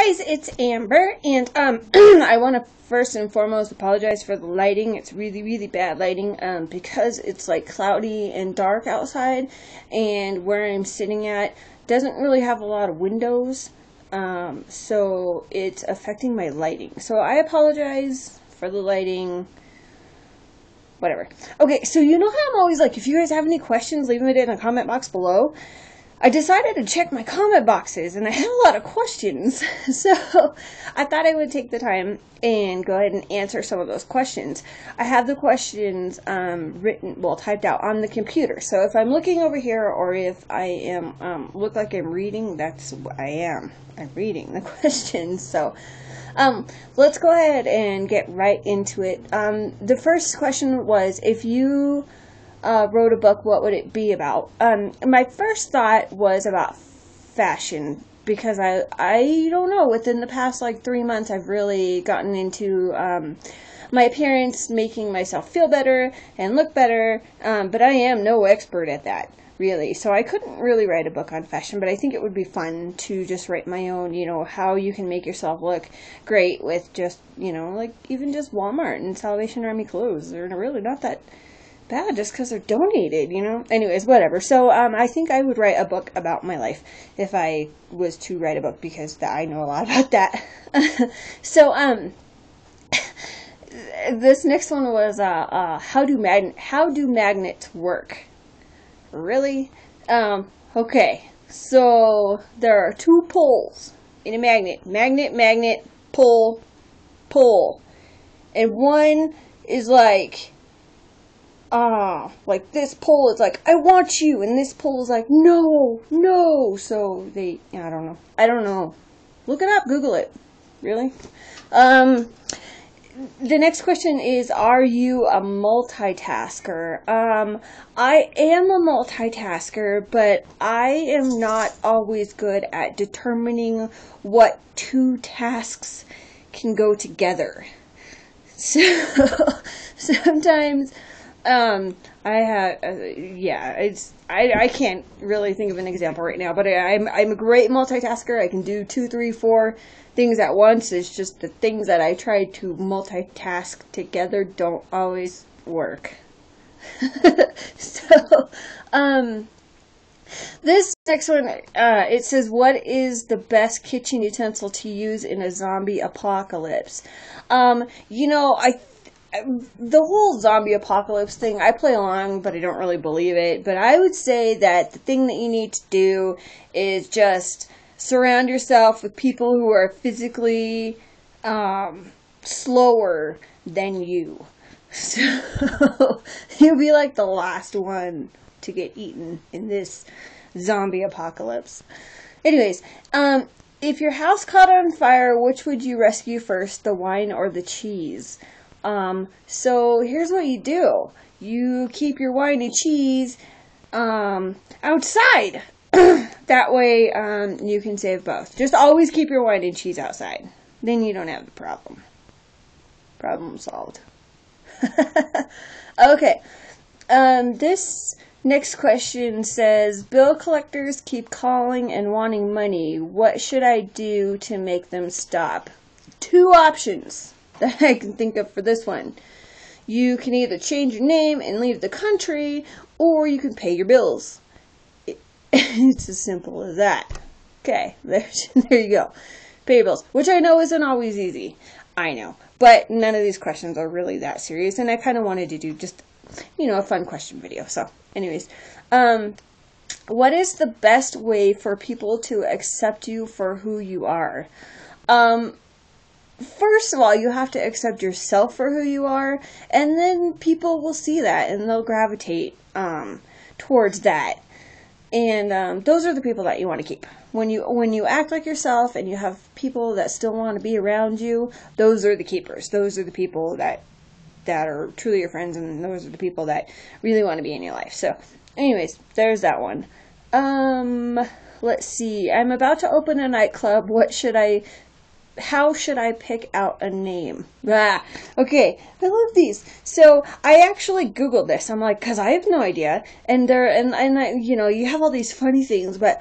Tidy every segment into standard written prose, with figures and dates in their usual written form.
guys, it's Amber, and I want to first and foremost apologize for the lighting. It's really, really bad lighting, because it's like cloudy and dark outside, and where I'm sitting at doesn't really have a lot of windows, so it's affecting my lighting. So I apologize for the lighting. Whatever. Okay, so you know how I'm always like, if you guys have any questions, leave them in the comment box below. I decided to check my comment boxes, and I had a lot of questions, so I thought I would take the time and go ahead and answer some of those questions. I have the questions typed out on the computer, so if I'm looking over here, or if I am, look like I'm reading, that's what I am. I'm reading the questions, so let's go ahead and get right into it. The first question was, if you wrote a book, what would it be about? My first thought was about fashion, because I don't know, within the past like 3 months I've really gotten into my appearance, making myself feel better and look better, but I am no expert at that, really, so I couldn't really write a book on fashion, but I think it would be fun to just write my own, how you can make yourself look great with just, like even just Walmart and Salvation Army clothes. They're really not that bad just because they're donated, anyways, whatever. So I think I would write a book about my life if I was to write a book, because I know a lot about that. So this next one was how do magnets work? Really? Okay, so there are two poles in a magnet, pole, and one is like this pole is like, I want you, and this pole is like, no, so I don't know, look it up, Google it, really. The next question is, are you a multitasker? I am a multitasker, but I am not always good at determining what two tasks can go together. So sometimes I can't really think of an example right now, but I'm a great multitasker. I can do 2, 3, 4 things at once. It's just the things that I try to multitask together don't always work. So, this next one, it says, what is the best kitchen utensil to use in a zombie apocalypse? The whole zombie apocalypse thing, I play along, but I don't really believe it. But I would say that the thing that you need to do is just surround yourself with people who are physically slower than you. So you'll be like the last one to get eaten in this zombie apocalypse. Anyways, if your house caught on fire, which would you rescue first, the wine or the cheese? So here's what you do. You keep your wine and cheese outside. That way you can save both. Just always keep your wine and cheese outside. Then you don't have the problem. Problem solved. Okay. This next question says, bill collectors keep calling and wanting money. What should I do to make them stop? 2 options that I can think of for this one. You can either change your name and leave the country, or you can pay your bills. It's as simple as that. Okay, there you go. Pay your bills, which I know isn't always easy. I know, but none of these questions are really that serious, and I kind of wanted to do just, a fun question video. So, anyways, what is the best way for people to accept you for who you are? First of all, you have to accept yourself for who you are, and then people will see that, and they'll gravitate towards that. And those are the people that you want to keep. When you act like yourself, and you have people that still want to be around you, those are the keepers. Those are the people that are truly your friends, and those are the people that really want to be in your life. So, anyways, there's that one. Let's see. I'm about to open a nightclub. How should I pick out a name? Okay, I love these. So I actually Googled this. I'm like, because I have no idea. And you have all these funny things, but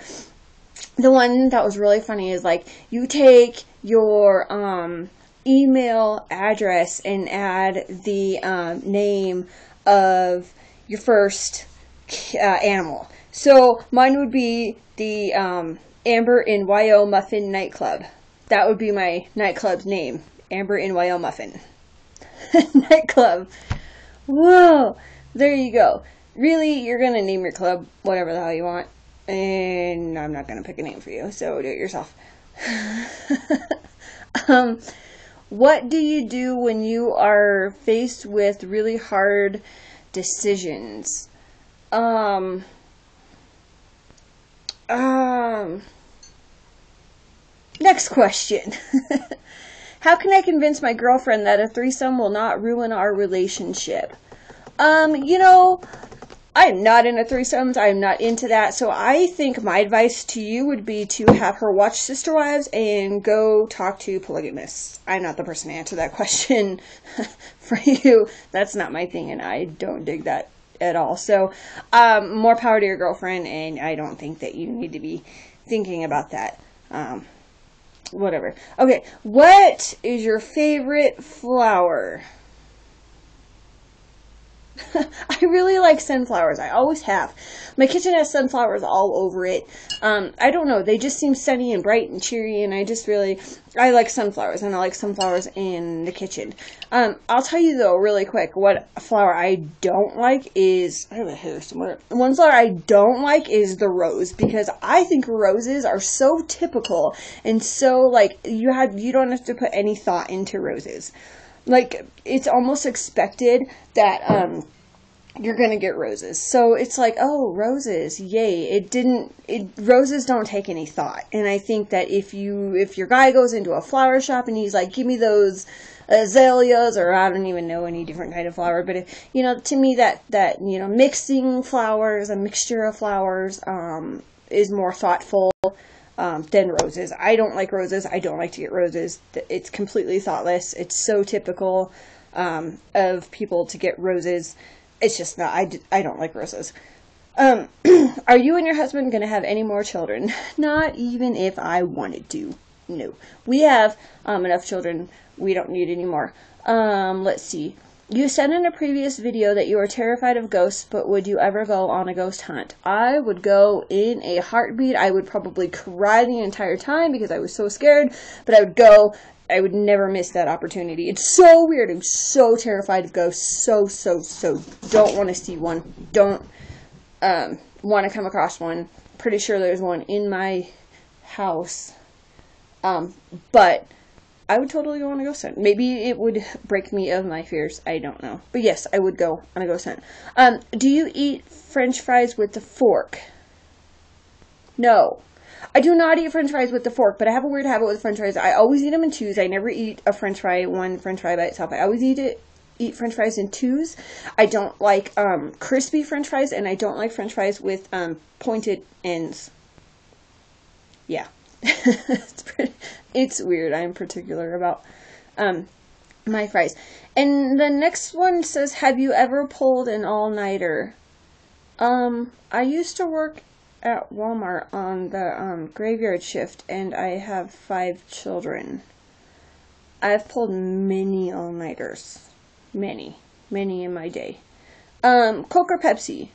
the one that was really funny is like you take your email address and add the name of your first animal. So mine would be the Amber NYO Muffin Nightclub. That would be my nightclub's name, Amber NYO Muffin Nightclub. Whoa, there you go. Really, you're gonna name your club whatever the hell you want, and I'm not gonna pick a name for you, so do it yourself. What do you do when you are faced with really hard decisions? Next question. How can I convince my girlfriend that a threesome will not ruin our relationship? You know, I'm not into threesomes. I'm not into that. So I think my advice to you would be to have her watch Sister Wives and go talk to polygamists. I'm not the person to answer that question for you. That's not my thing, and I don't dig that at all. So, more power to your girlfriend, and I don't think that you need to be thinking about that. Whatever. Okay, what is your favorite flower? I really like sunflowers. I always have. My kitchen has sunflowers all over it. I don't know. They just seem sunny and bright and cheery, and I like sunflowers, and I like sunflowers in the kitchen. I'll tell you, though, really quick, what flower I don't like is, I have a hair somewhere. One flower I don't like is the rose, because I think roses are so typical, and so, like, you don't have to put any thought into roses. Like, it's almost expected that, you're gonna get roses. So it's like, oh, roses, yay. Roses don't take any thought. And I think that if your guy goes into a flower shop and he's like, give me those azaleas, or I don't even know any different kind of flower, but to me that, mixing flowers, a mixture of flowers, is more thoughtful than roses. I don't like roses. I don't like to get roses. It's completely thoughtless. It's so typical of people to get roses. It's just not. I don't like roses. Are you and your husband going to have any more children? Not even if I wanted to. No. We have enough children. We don't need any more. Let's see. You said in a previous video that you are terrified of ghosts, but would you ever go on a ghost hunt? I would go in a heartbeat. I would probably cry the entire time because I was so scared, but I would go. I would never miss that opportunity. It's so weird. I'm so terrified of ghosts. So don't want to see one. Don't want to come across one. Pretty sure there's one in my house. But I would totally go on a ghost hunt. Maybe it would break me of my fears. I don't know. But yes, I would go on a ghost hunt. Do you eat French fries with a fork? No. I do not eat French fries with the fork, but I have a weird habit with French fries. I always eat them in twos. I never eat a French fry, one French fry by itself. I always eat French fries in twos. I don't like crispy French fries, and I don't like French fries with pointed ends. Yeah. It's weird. I'm particular about my fries. And the next one says, have you ever pulled an all-nighter? I used to work at Walmart on the graveyard shift, and I have 5 children. I've pulled many all-nighters. Many in my day. Coke or Pepsi?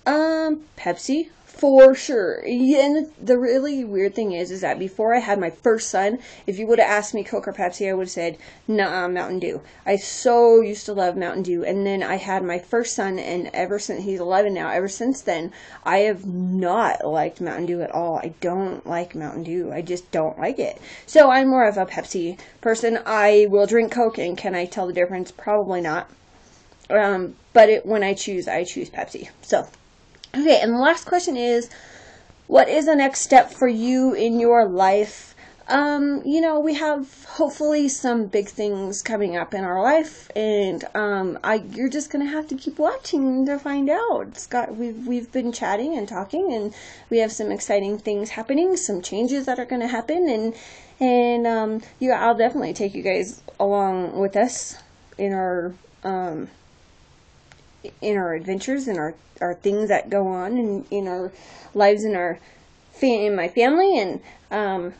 Pepsi, for sure. Yeah, and the really weird thing is that before I had my first son, if you would have asked me Coke or Pepsi, I would have said, nah, Mountain Dew. I so used to love Mountain Dew, and then I had my first son, and ever since, he's 11 now, ever since then, I have not liked Mountain Dew at all. I don't like Mountain Dew. I just don't like it. So I'm more of a Pepsi person. I will drink Coke, and can I tell the difference? Probably not. But when I choose Pepsi. So, okay, and the last question is, what is the next step for you in your life? We have hopefully some big things coming up in our life, and you're just gonna have to keep watching to find out. We've been chatting and talking, and we have some exciting things happening, some changes that are gonna happen, and I'll definitely take you guys along with us in our adventures and our things that go on in our lives and our my family, and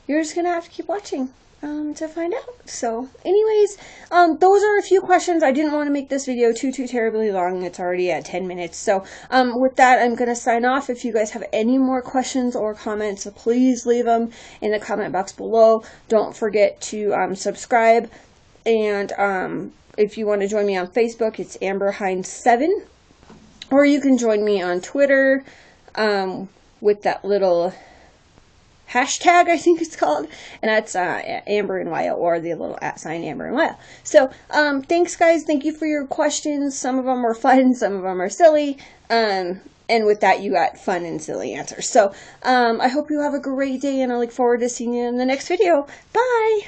you're just gonna have to keep watching to find out. So anyways, those are a few questions. I didn't want to make this video too terribly long. It's already at 10 minutes. So with that, I'm gonna sign off. If you guys have any more questions or comments, please leave them in the comment box below. Don't forget to subscribe, and if you want to join me on Facebook, it's Amber Hines 7, or you can join me on Twitter with that little hashtag, I think it's called, and that's Amber and Waya, or the little @ Amber and Waya. So thanks guys, thank you for your questions. Some of them were fun, some of them are silly, and with that you got fun and silly answers. So I hope you have a great day, and I look forward to seeing you in the next video. Bye!